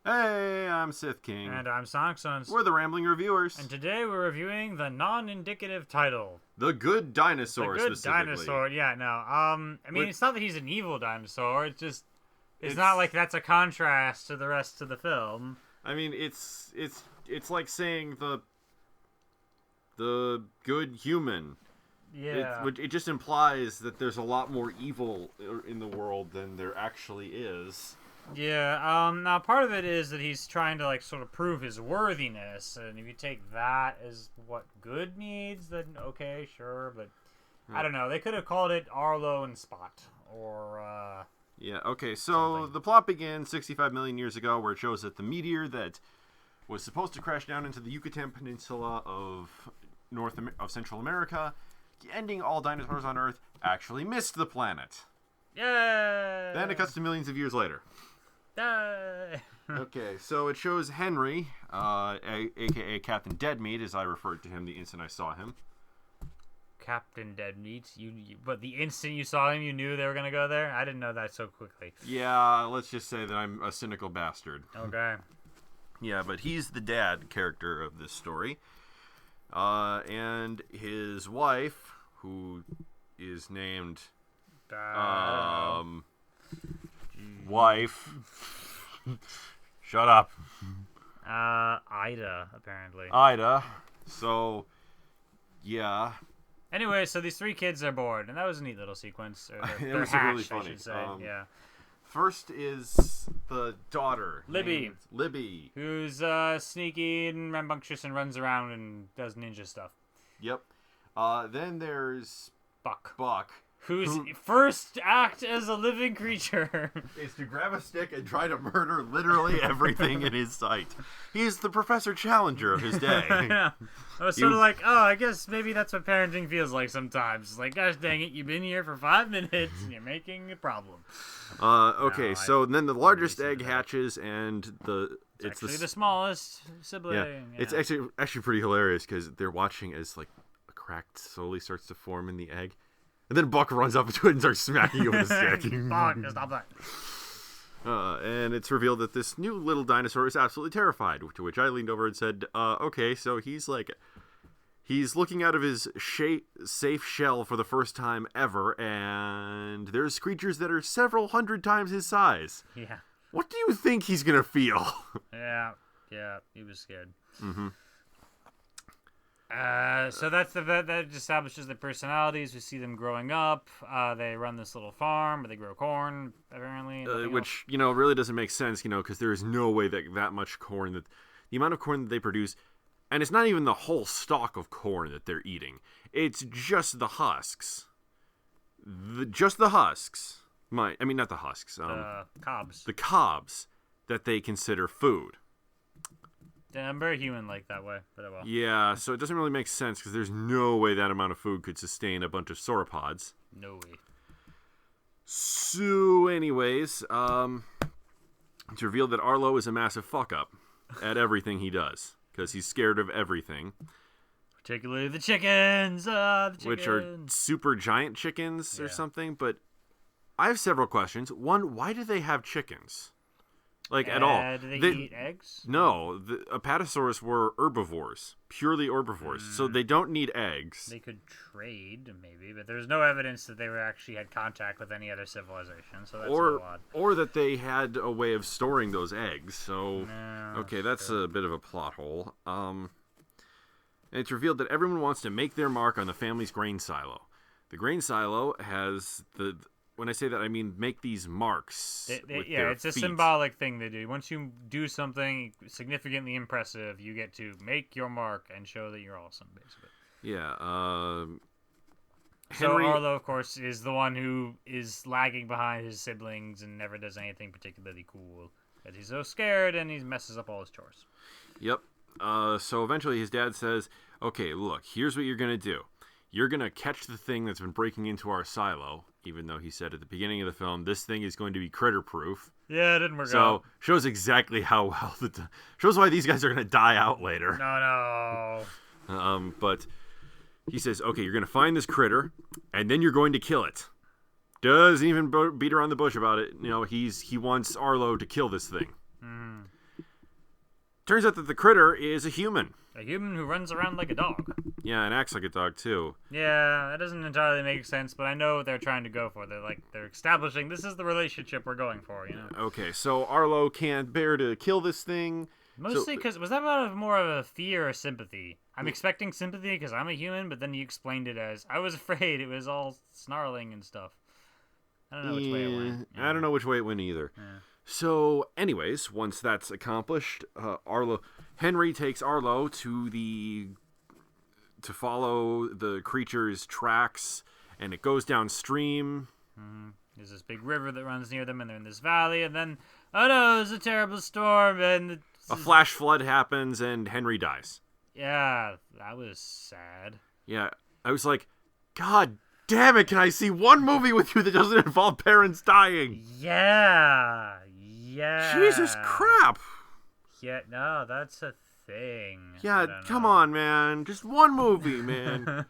Hey, I'm Sith King. And I'm Sonic Sons. We're the Rambling Reviewers. And today we're reviewing the non-indicative title. The Good Dinosaur, The Good Dinosaur, yeah, no. I mean, it's not that he's an evil dinosaur, it's not like that's a contrast to the rest of the film. I mean, it's like saying the good human. Yeah. It just implies that there's a lot more evil in the world than there actually is. Yeah, now part of it is that he's trying to, like, sort of prove his worthiness, and if you take that as what good needs, then okay, sure, but I don't know. They could have called it Arlo and Spot, or, Yeah, okay, so something. the plot begins 65 million years ago, where it shows that the meteor that was supposed to crash down into the Yucatan Peninsula of Central America, ending all dinosaurs on Earth, actually missed the planet. Yay! Then it cuts to millions of years later. Yay! Okay, so it shows Henry, a.k.a. Captain Deadmeat, as I referred to him the instant I saw him. Captain Deadmeat. But the instant you saw him, you knew they were going to go there? I didn't know that so quickly. Yeah, let's just say that I'm a cynical bastard. Okay. Yeah, but he's the dad character of this story. And his wife, who is named... wife. Shut up. Ida, apparently. Ida. So, yeah. Anyway, so these three kids are bored, and that was a neat little sequence. Or It they're was hatched, really funny. I should say. Yeah. First is the daughter. Libby. Libby. Who's sneaky and rambunctious and runs around and does ninja stuff. Yep. Then there's Buck. Whose first act as a living creature is to grab a stick and try to murder literally everything in his sight. He's the Professor Challenger of his day. Yeah. I was sort of like, I guess maybe that's what parenting feels like sometimes. It's like, gosh dang it, you've been here for 5 minutes and you're making a problem. Okay, so then the largest egg hatches, and it's actually the smallest sibling. Yeah, it's actually pretty hilarious because they're watching as like a crack slowly starts to form in the egg. And then Buck runs up to it and starts smacking it with a stick. Buck, stop that. And it's revealed that this new little dinosaur is absolutely terrified, to which I leaned over and said, okay, so he's looking out of his safe shell for the first time ever, and there's creatures that are several hundred times his size. Yeah. What do you think he's going to feel? Yeah, he was scared. Mm-hmm. So that establishes their personalities. We see them growing up. They run this little farm, but they grow corn, apparently. Which, really doesn't make sense, because there is no way that much corn, that the amount of corn that they produce, and it's not even the whole stalk of corn that they're eating. It's just the husks. Just the husks. Not the husks. Cobs. The cobs that they consider food. Yeah, I'm very human-like that way, but I will. Yeah, so it doesn't really make sense because there's no way that amount of food could sustain a bunch of sauropods. No way. So, anyways, it's revealed that Arlo is a massive fuck-up at everything he does because he's scared of everything. Particularly the chickens, Which are super giant chickens or something, but I have several questions. One, why do they have chickens? At all. Do they eat eggs? No, the Apatosaurus were herbivores, purely herbivores, so they don't need eggs. They could trade, maybe, but there's no evidence that they actually had contact with any other civilization, so that's a little odd. Or that they had a way of storing those eggs, so... No, okay, that's a bit of a plot hole. And it's revealed that everyone wants to make their mark on the family's grain silo. The grain silo has the... When I say that, I mean make these marks with their it's a feet. symbolic thing they do. Once you do something significantly impressive, you get to make your mark and show that you're awesome, basically. Yeah. So Arlo, of course, is the one who is lagging behind his siblings and never does anything particularly cool. Because he's so scared and he messes up all his chores. Yep. So eventually his dad says, okay, look, here's what you're going to do. You're going to catch the thing that's been breaking into our silo, even though he said at the beginning of the film, this thing is going to be critter-proof. Yeah, it didn't work out. So, shows exactly how well... shows why these guys are going to die out later. No. But he says, okay, you're going to find this critter, and then you're going to kill it. Doesn't even beat around the bush about it. He wants Arlo to kill this thing. turns out that the critter is a human. A human who runs around like a dog. Yeah, and acts like a dog, too. Yeah, that doesn't entirely make sense, but I know what they're trying to go for. They're establishing this is the relationship we're going for, you know? Okay, so Arlo can't bear to kill this thing. Mostly because, was that out of more of a fear or sympathy? I'm expecting sympathy because I'm a human, but then you explained it as, I was afraid it was all snarling and stuff. I don't know which way it went. I don't know which way it went either. Yeah. So, anyways, once that's accomplished, Henry takes Arlo to follow the creature's tracks, and it goes downstream. Mm-hmm. There's this big river that runs near them, and they're in this valley, and then, oh no, it's a terrible storm, and a flash flood happens, and Henry dies. Yeah, that was sad. Yeah, I was like, God damn it, can I see one movie with you that doesn't involve parents dying? Yeah. Jesus crap. Yeah, no, that's a thing. Yeah, come on, man. Just one movie, man.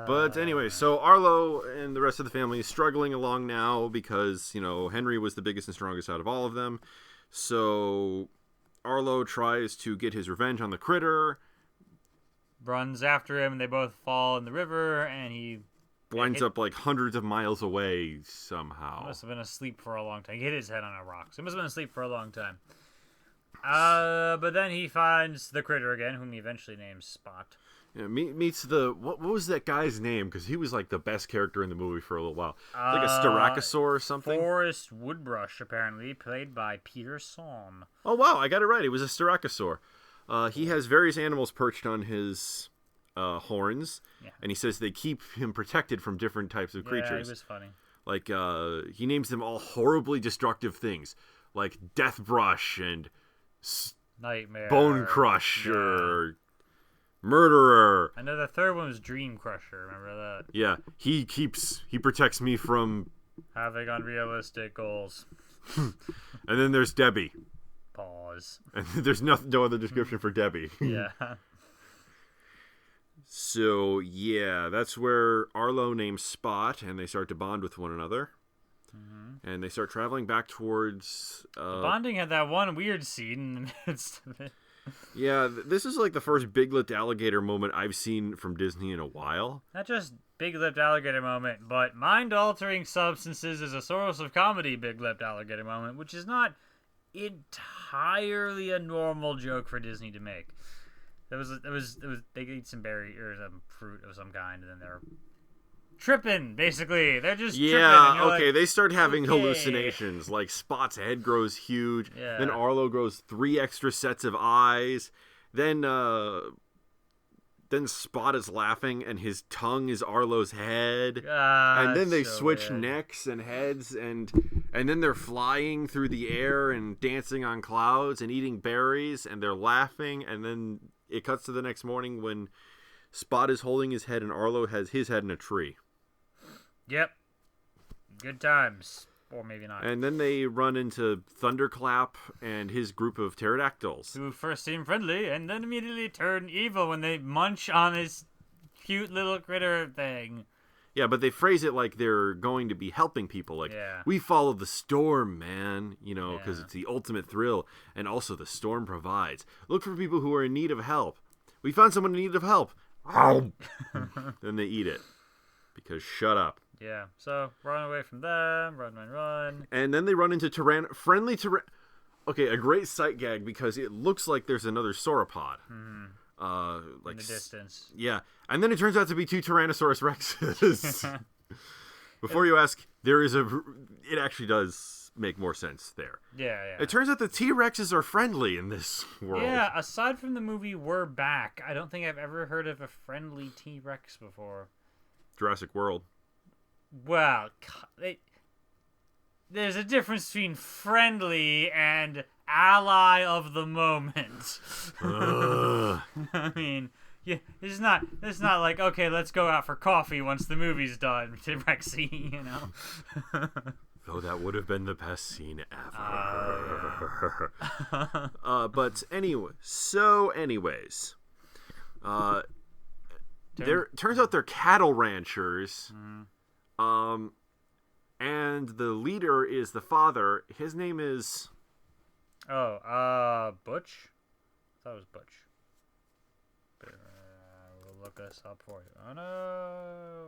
But anyway, so Arlo and the rest of the family is struggling along now because, Henry was the biggest and strongest out of all of them. So Arlo tries to get his revenge on the critter. Runs after him, and they both fall in the river, and he winds up like hundreds of miles away somehow. He must have been asleep for a long time. He hit his head on a rock, so he must have been asleep for a long time. But then he finds the critter again, whom he eventually names Spot. Yeah, meets what was that guy's name? Because he was like the best character in the movie for a little while. Like a Styracosaur or something. Forrest Woodbrush, apparently, played by Peter Somm. Oh wow, I got it right. It was a Styracosaur. He has various animals perched on his horns, and he says they keep him protected from different types of creatures. Yeah, he was funny. Like he names them all horribly destructive things, like Deathbrush and Nightmare, Bone Crusher. Murderer. I know the third one was Dream Crusher. Remember that? Yeah, he protects me from having unrealistic goals. And then there's Debbie. Pause. And there's no other description for Debbie. Yeah. So yeah, that's where Arlo names Spot, and they start to bond with one another. Mm-hmm. And they start traveling back towards. The bonding had that one weird scene in the midst of it. Yeah, this is like the first big-lipped alligator moment I've seen from Disney in a while. Not just big-lipped alligator moment, but mind-altering substances is a source of comedy big-lipped alligator moment, which is not entirely a normal joke for Disney to make. It was they eat some berry or some fruit of some kind, and then they're tripping, basically. They're just tripping. Yeah, okay, they start having hallucinations. Like, Spot's head grows huge. Yeah. Then Arlo grows 3 extra sets of eyes. Then Spot is laughing, and his tongue is Arlo's head. And then they switch necks and heads, and then they're flying through the air and dancing on clouds and eating berries, and they're laughing, and then it cuts to the next morning when Spot is holding his head and Arlo has his head in a tree. Yep. Good times. Or maybe not. And then they run into Thunderclap and his group of pterodactyls. Who first seem friendly and then immediately turn evil when they munch on his cute little critter thing. Yeah, but they phrase it like they're going to be helping people. Like, we follow the storm, man. Because it's the ultimate thrill. And also the storm provides. Look for people who are in need of help. We found someone in need of help. Then they eat it. Because shut up. Yeah, so run away from them, run. And then they run into friendly. Okay, a great sight gag because it looks like there's another sauropod. Like in the distance. Yeah, and then it turns out to be 2 Tyrannosaurus Rexes. Before you ask, it actually does make more sense there. Yeah. It turns out the T-Rexes are friendly in this world. Yeah, aside from the movie We're Back, I don't think I've ever heard of a friendly T-Rex before. Jurassic World. Well, there's a difference between friendly and ally of the moment. I mean, yeah, it's not like, okay, let's go out for coffee once the movie's done, Rexy, Though that would have been the best scene ever. But anyways, turns out they're cattle ranchers. And the leader is the father. His name is Oh, Butch? I thought it was Butch. We'll look this up for you. Oh no,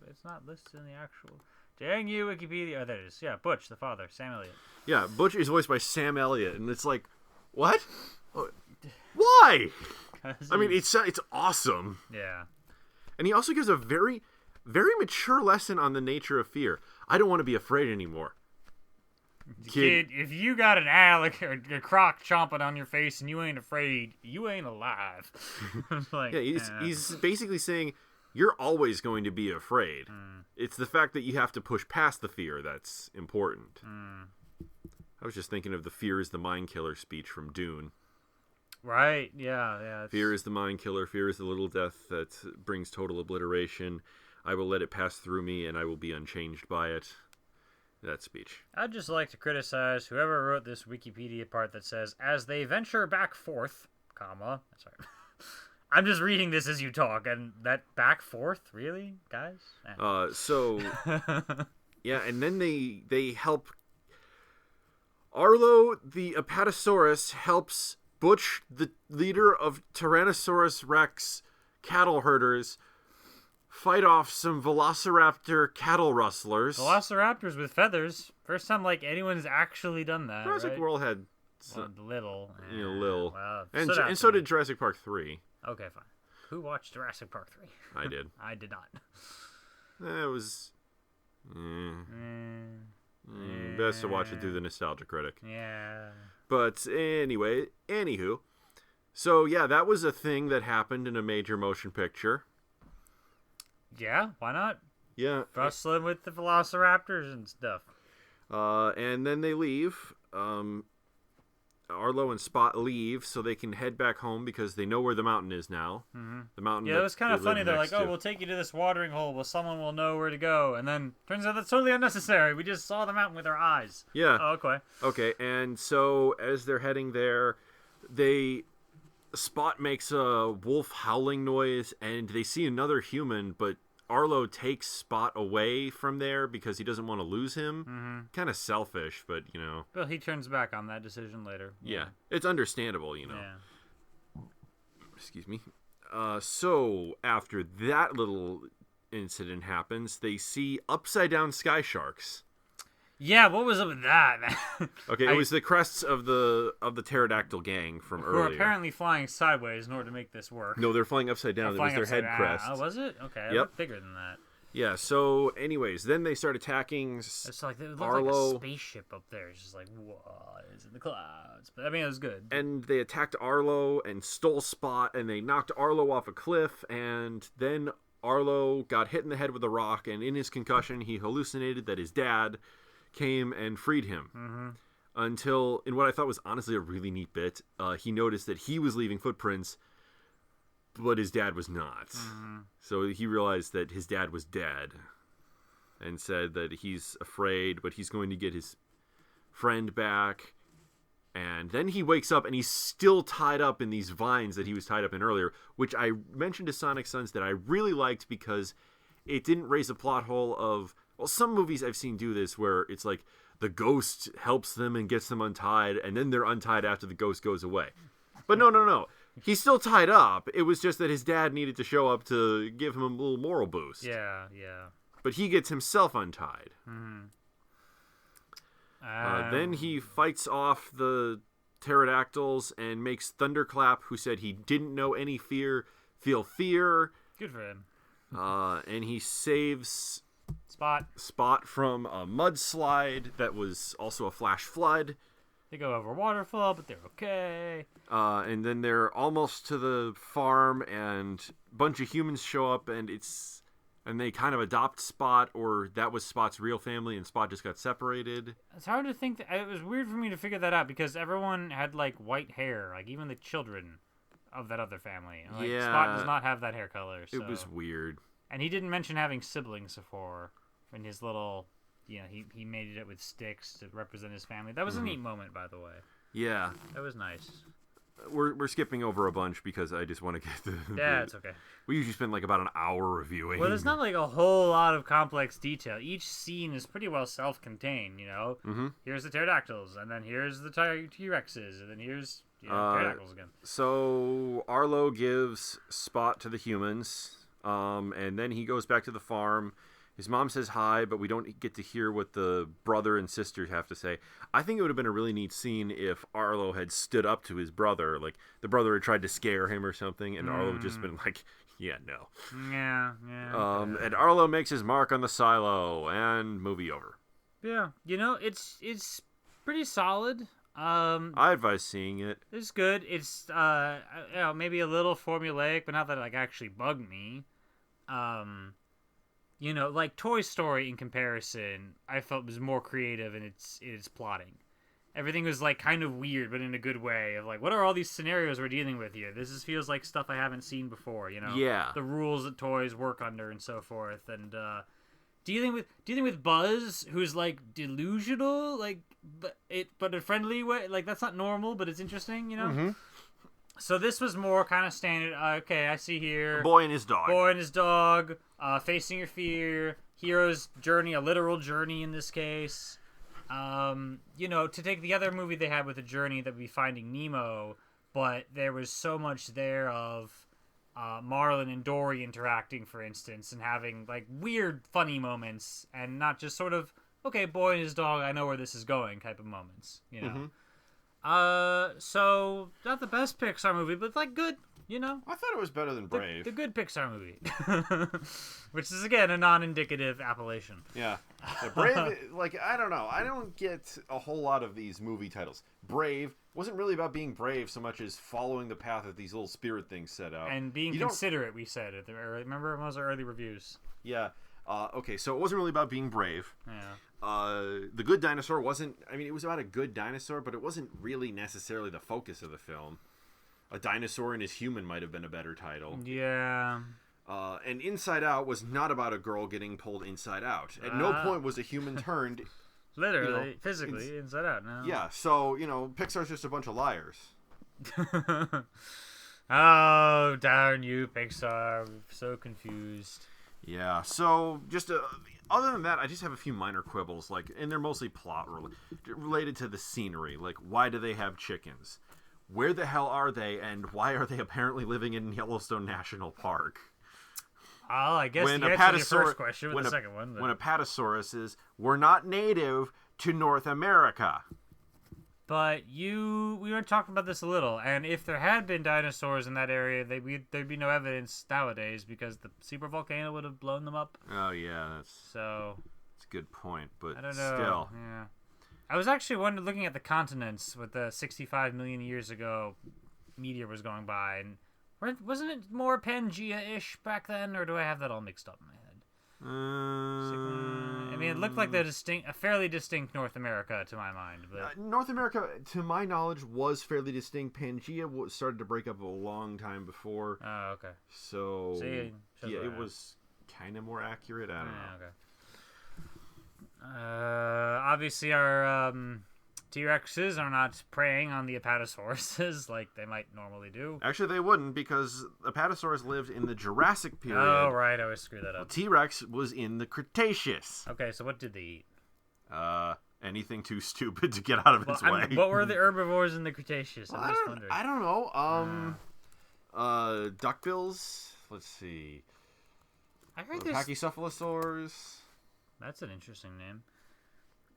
it's not listed in the actual. Dang you, Wikipedia. Oh, there it is. Yeah, Butch, the father, Sam Elliott. Yeah, Butch is voiced by Sam Elliott, and it's like, what? Why? I mean, it's awesome. Yeah. And he also gives a very, very mature lesson on the nature of fear. I don't want to be afraid anymore. Kid, if you got an alligator, a croc chomping on your face and you ain't afraid, you ain't alive. Like, yeah, he's basically saying you're always going to be afraid. It's the fact that you have to push past the fear that's important. I was just thinking of the "Fear is the mind killer" speech from Dune. Right, yeah. Fear is the mind killer. Fear is the little death that brings total obliteration. I will let it pass through me, and I will be unchanged by it. That speech. I'd just like to criticize whoever wrote this Wikipedia part that says, as they venture back forth, comma, sorry. I'm just reading this as you talk, and that back forth, really, guys? Yeah, and then they help. Arlo, the Apatosaurus, helps Butch, the leader of Tyrannosaurus Rex cattle herders, fight off some Velociraptor cattle rustlers. Velociraptors with feathers. First time anyone's actually done that. Jurassic right? World had little. Lil. Well, and so did Jurassic Park 3. Okay, fine. Who watched Jurassic Park 3? I did. I did not. It was best to watch it through the Nostalgia Critic. Yeah. But anyway, anywho. So yeah, that was a thing that happened in a major motion picture. Yeah, why not? Yeah. Rustling with the Velociraptors and stuff. And then they leave. Arlo and Spot leave so they can head back home because they know where the mountain is now. Mm-hmm. The mountain. Yeah, it was kind of funny. They're like, to. we'll take you to this watering hole where someone will know where to go. And then turns out that's totally unnecessary. We just saw the mountain with our eyes. Yeah. Oh, okay. Okay, and so as they're heading there, Spot makes a wolf howling noise, and they see another human, but Arlo takes Spot away from there because he doesn't want to lose him. Mm-hmm. Kind of selfish, but, Well, he turns back on that decision later. Yeah. It's understandable, Yeah. Excuse me. So, after that little incident happens, they see upside-down sky sharks. Yeah, what was up with that, man? Okay, it was the crests of the pterodactyl gang from earlier. Who are apparently flying sideways in order to make this work. No, they're flying upside down. It was their head crest. Oh, was it? Okay, I Yep. looked bigger than that. Yeah, so anyways, then they start attacking It's like, it looked Arlo. like a spaceship up there. It's just like, what is in the clouds? But, I mean, it was good. And they attacked Arlo and stole Spot, and they knocked Arlo off a cliff, and then Arlo got hit in the head with a rock, and in his concussion, he hallucinated that his dad came and freed him. Mm-hmm. Until, in what I thought was honestly a really neat bit, he noticed that he was leaving footprints, but his dad was not. Mm-hmm. So he realized that his dad was dead and said that he's afraid, but he's going to get his friend back. And then he wakes up and he's still tied up in these vines that he was tied up in earlier, which I mentioned to Sonic Sons that I really liked because it didn't raise a plot hole of, well, some movies I've seen do this where it's like the ghost helps them and gets them untied, and then they're untied after the ghost goes away. But no. He's still tied up. It was just that his dad needed to show up to give him a little moral boost. Yeah. But he gets himself untied. Mm-hmm. Then he fights off the pterodactyls and makes Thunderclap, who said he didn't know any fear, feel fear. Good for him. And he saves Spot from a mudslide that was also a flash flood. They go over a waterfall, but they're okay. And then they're almost to the farm, and a bunch of humans show up, and they kind of adopt Spot, or that was Spot's real family, and Spot just got separated. It's hard to think. It was weird for me to figure that out because everyone had white hair, even the children of that other family. Yeah, Spot does not have that hair color. So. It was weird. And he didn't mention having siblings before in his little. He made it with sticks to represent his family. That was a neat moment, by the way. Yeah. That was nice. we're skipping over a bunch because I just want to get the. Yeah, it's okay. We usually spend like about an hour reviewing. Well, there's not like a whole lot of complex detail. Each scene is pretty well self-contained. Mm-hmm. Here's the pterodactyls, and then here's the T-Rexes, and then here's pterodactyls again. So Arlo gives Spot to the humans, and then he goes back to the farm. His mom says hi, but we don't get to hear what the brother and sister have to say. I think it would have been a really neat scene if Arlo had stood up to his brother, like the brother had tried to scare him or something, and Arlo had just been like, yeah, no. Yeah. And Arlo makes his mark on the silo, and movie over. Yeah, it's pretty solid. I advise seeing it. It's good. It's maybe a little formulaic, but not that it like actually bugged me. Like Toy Story in comparison, I felt was more creative in its plotting. Everything was like kind of weird, but in a good way. Of like, what are all these scenarios we're dealing with here? This feels like stuff I haven't seen before. Yeah. The rules that toys work under and so forth, and dealing with Buzz, who's like delusional, like but in a friendly way. Like that's not normal, but it's interesting. Mm-hmm. So this was more kind of standard. Okay, I see here. A boy and his dog. Facing your fear. Hero's journey, a literal journey in this case. To take the other movie they had with a journey that would be Finding Nemo, but there was so much there of Marlin and Dory interacting, for instance, and having like weird, funny moments, and not just sort of, okay, boy and his dog, I know where this is going type of moments, Mm-hmm. So not the best Pixar movie, but like good, I thought it was better than Brave. The good Pixar movie, which is again a non-indicative appellation. Yeah, Brave. Like I don't know. I don't get a whole lot of these movie titles. Brave wasn't really about being brave so much as following the path that these little spirit things set out and being considerate. We said it. Remember, one of our early reviews. Yeah. Okay, so it wasn't really about being brave. Yeah. The Good Dinosaur wasn't. I mean, it was about a good dinosaur, but it wasn't really necessarily the focus of the film. A Dinosaur and His Human might have been a better title. Yeah. And Inside Out was not about a girl getting pulled inside out. At no point was a human turned. Literally, physically, inside out. No. Yeah, so, Pixar's just a bunch of liars. Oh, darn you, Pixar. I'm so confused. Yeah, so just other than that, I just have a few minor quibbles, and they're mostly plot related to the scenery. Like, why do they have chickens? Where the hell are they, and why are they apparently living in Yellowstone National Park? Oh, I guess you answered your first question with the second one. But... When Apatosaurus is, we're not native to North America. But we were talking about this a little, and if there had been dinosaurs in that area, there'd be no evidence nowadays because the super volcano would have blown them up. Oh yeah, that's a good point. But I don't know. Still, yeah. I was actually looking at the continents with the 65 million years ago meteor was going by, and wasn't it more Pangea-ish back then, or do I have that all mixed up in my head? I mean, it looked like a fairly distinct North America to my mind. But North America, to my knowledge, was fairly distinct. Pangea started to break up a long time before. Oh, okay. So, yeah, it was kind of more accurate. I don't know. Okay. Obviously, our T-Rexes are not preying on the Apatosauruses like they might normally do. Actually, they wouldn't, because Apatosaurus lived in the Jurassic period. Oh, right. I always screw that up. T-Rex was in the Cretaceous. Okay, so what did they eat? Anything too stupid to get out of its way. What were the herbivores in the Cretaceous? I'm just wondering. I don't know. Duckbills. Let's see. I heard Pachycephalosaurs. That's an interesting name.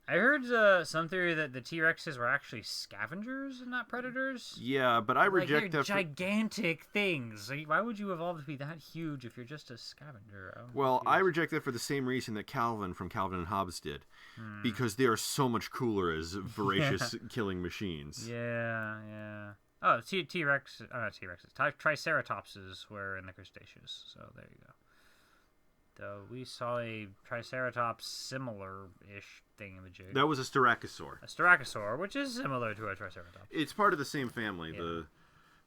I heard some theory that the T-Rexes were actually scavengers and not predators. Yeah, but I reject that. Gigantic things. Why would you evolve to be that huge if you're just a scavenger? I reject that for the same reason that Calvin from Calvin and Hobbes did. Because they are so much cooler as voracious killing machines. Yeah. Oh, T-Rex. Oh, not T-Rexes. Triceratopses were in the Cretaceous. So there you go. Though we saw a Triceratops similar-ish thingamajig. That was a Styracosaur. A Styracosaur, which is similar to a Triceratops. It's part of the same family, the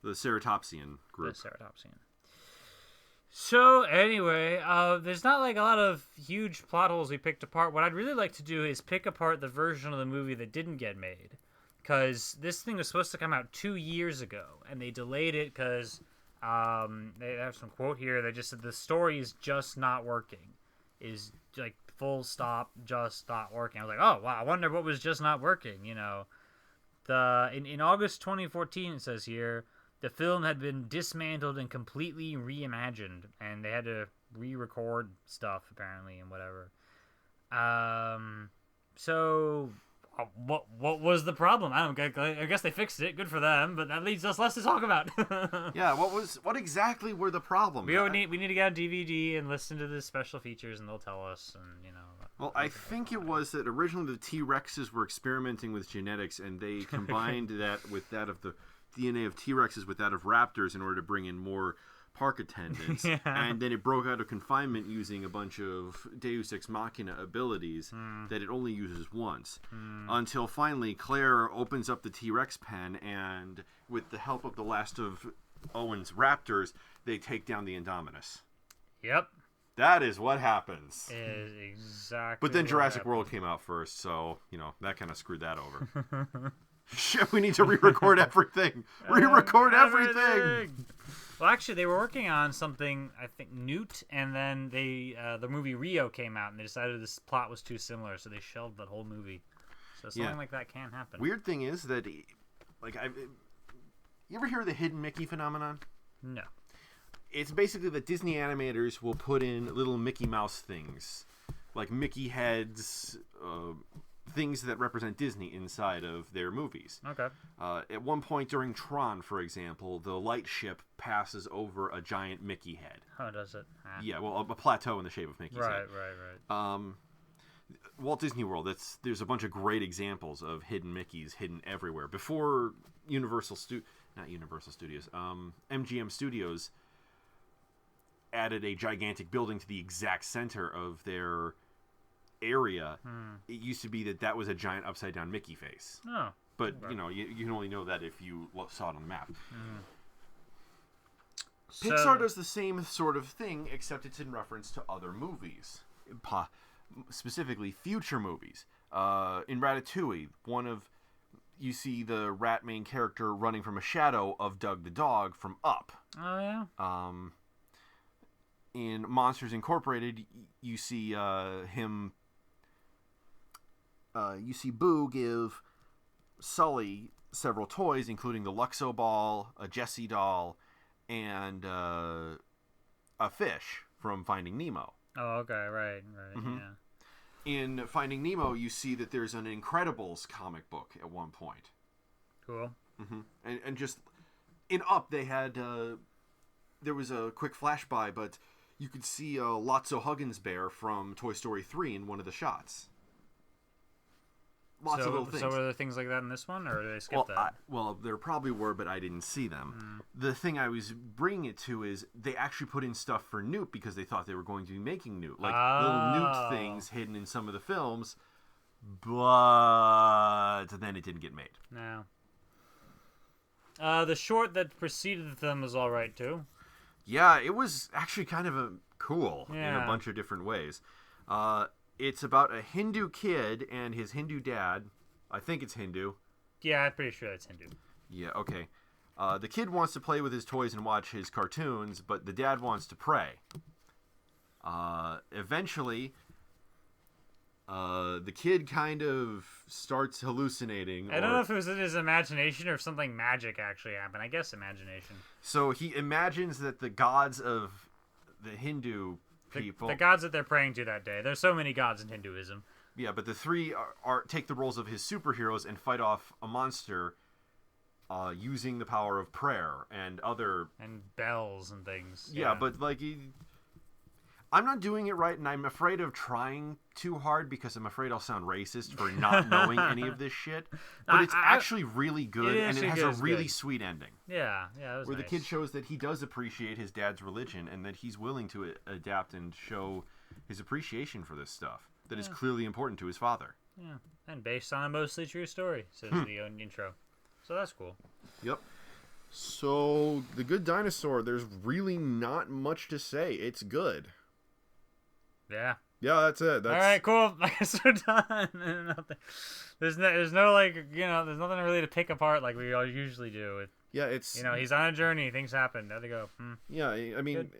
Ceratopsian group. The Ceratopsian. So, anyway, there's not like a lot of huge plot holes we picked apart. What I'd really like to do is pick apart the version of the movie that didn't get made. because this thing was supposed to come out 2 years ago, and they delayed it because they have some quote here. They just said the story is just not working. Is like full stop, just not working. I was like, oh wow, I wonder what was just not working. You know, in August 2014, it says here, the film had been dismantled and completely reimagined, and they had to re-record stuff apparently and whatever. So what was the problem? I guess they fixed it. Good for them, but that leaves us less to talk about. Yeah, what exactly were the problems? We need to get a DVD and listen to the special features, and they'll tell us. And Well, I think it was that originally the T-Rexes were experimenting with genetics, and they combined that with that of the DNA of T-Rexes with that of raptors in order to bring in more park attendants. Yeah. And then it broke out of confinement using a bunch of Deus Ex Machina abilities that it only uses once. Until finally Claire opens up the T-Rex pen, and with the help of the last of Owen's raptors, they take down the Indominus. Yep. That is what happens. Is exactly. But then Jurassic World came out first, so, that kind of screwed that over. Shit, we need to re-record everything. Re-record everything. Well, actually, they were working on something, I think, Newt, and then the movie Rio came out, and they decided this plot was too similar, so they shelved that whole movie. So something like that can happen. Weird thing is that, you ever hear of the hidden Mickey phenomenon? No. It's basically that Disney animators will put in little Mickey Mouse things, like Mickey heads, things that represent Disney inside of their movies. Okay. At one point during Tron, for example, the light ship passes over a giant Mickey head. Oh, does it? Ah. Yeah, well, a plateau in the shape of Mickey's head. Right. Walt Disney World, there's a bunch of great examples of hidden Mickeys hidden everywhere. Before MGM Studios added a gigantic building to the exact center of their area, it used to be that was a giant upside down Mickey face. Oh. But, you can only know that if you saw it on the map. Pixar does the same sort of thing, except it's in reference to other movies. Specifically, future movies. In Ratatouille, you see the rat main character running from a shadow of Doug the dog from Up. Oh, yeah? In Monsters Incorporated, you see him... you see Boo give Sully several toys, including the Luxo ball, a Jessie doll, and a fish from Finding Nemo. Oh, okay, right, Mm-hmm. Yeah. In Finding Nemo, you see that there's an Incredibles comic book at one point. Cool. Mm-hmm. And just in Up, they had there was a quick flashby, but you could see Lotso Huggins Bear from Toy Story 3 in one of the shots. Lots of little things. So were there things like that in this one, or did they skip that? Well, there probably were, but I didn't see them. The thing I was bringing it to is they actually put in stuff for Newt because they thought they were going to be making Newt. Like little Newt things hidden in some of the films, but then it didn't get made. No. The short that preceded them was all right, too. Yeah, it was actually kind of cool in a bunch of different ways. It's about a Hindu kid and his Hindu dad. I think it's Hindu. Yeah, I'm pretty sure it's Hindu. Yeah, okay. The kid wants to play with his toys and watch his cartoons, but the dad wants to pray. Eventually, the kid kind of starts hallucinating. I don't know if it was in his imagination or if something magic actually happened. I guess imagination. So he imagines that the gods of the Hindu people... The gods that they're praying to that day. There's so many gods in Hinduism. Yeah, but the three take the roles of his superheroes and fight off a monster using the power of prayer and other... And bells and things. Yeah, but I'm not doing it right, and I'm afraid of trying too hard because I'm afraid I'll sound racist for not knowing any of this shit. But it's actually really good, and it has a really sweet ending. Yeah, it was where nice. The kid shows that he does appreciate his dad's religion and that he's willing to adapt and show his appreciation for this stuff that is clearly important to his father. Yeah, and based on a mostly true story, says the intro. So that's cool. Yep. So, The Good Dinosaur, there's really not much to say. It's good. Yeah. Yeah, that's it. All right, cool. I guess we're done. There's no like, there's nothing really to pick apart like we all usually do. Yeah, it's He's on a journey. Things happen. There they go. Yeah, I mean,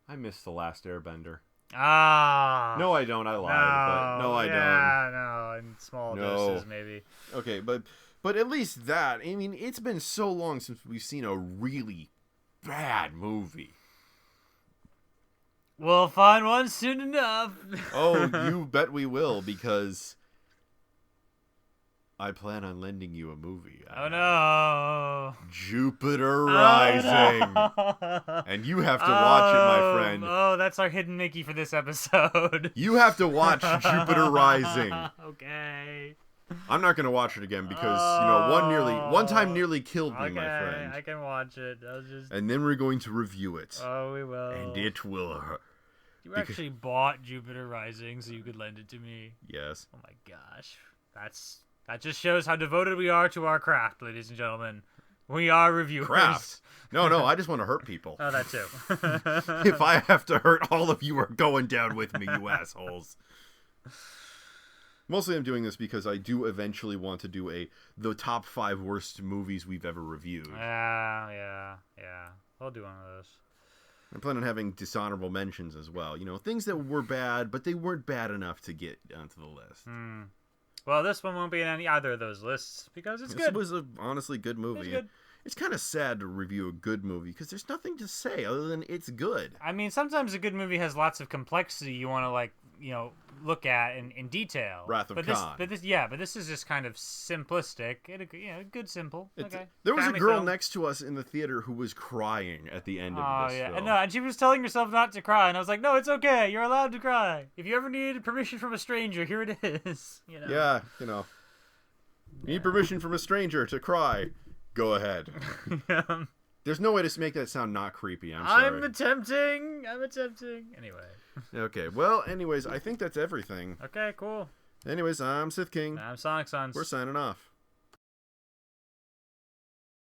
I miss The Last Airbender. Ah. No, I don't. I lied. But no, I don't. Yeah, no, in small doses maybe. Okay, but at least that. I mean, it's been so long since we've seen a really bad movie. We'll find one soon enough. Oh, you bet we will, because I plan on lending you a movie. Oh no! Jupiter Rising, and you have to watch it, my friend. Oh, that's our hidden Mickey for this episode. You have to watch Jupiter Rising. Okay. I'm not gonna watch it again because one time nearly killed me, my friend. I can watch it. And then we're going to review it. Oh, we will. And it will hurt. You actually bought Jupiter Rising so you could lend it to me. Yes. Oh my gosh, that just shows how devoted we are to our craft, ladies and gentlemen. We are reviewers. Craft? No, I just want to hurt people. Oh, that too. If I have to hurt, all of you are going down with me, you assholes. Mostly I'm doing this because I do eventually want to do the top 5 worst movies we've ever reviewed. Yeah. I'll do one of those. I plan on having dishonorable mentions as well. Things that were bad, but they weren't bad enough to get onto the list. Well, this one won't be in either of those lists because it's good. This was a honestly good movie. It's good. It's kind of sad to review a good movie because there's nothing to say other than it's good. I mean, sometimes a good movie has lots of complexity you want to look at in detail. Wrath of Khan. But this is just kind of simplistic. Good, simple. Okay. There was Family a girl film. next to us in the theater who was crying at the end of this film. And she was telling herself not to cry, and I was like, no, it's okay. You're allowed to cry. If you ever need permission from a stranger, here it is. Yeah, You need permission from a stranger to cry. Go ahead. There's no way to make that sound not creepy. I'm sorry. I'm attempting. Anyway. Okay. Well, anyways, I think that's everything. Okay, cool. Anyways, I'm Sith King. I'm Sonic Sons. We're signing off.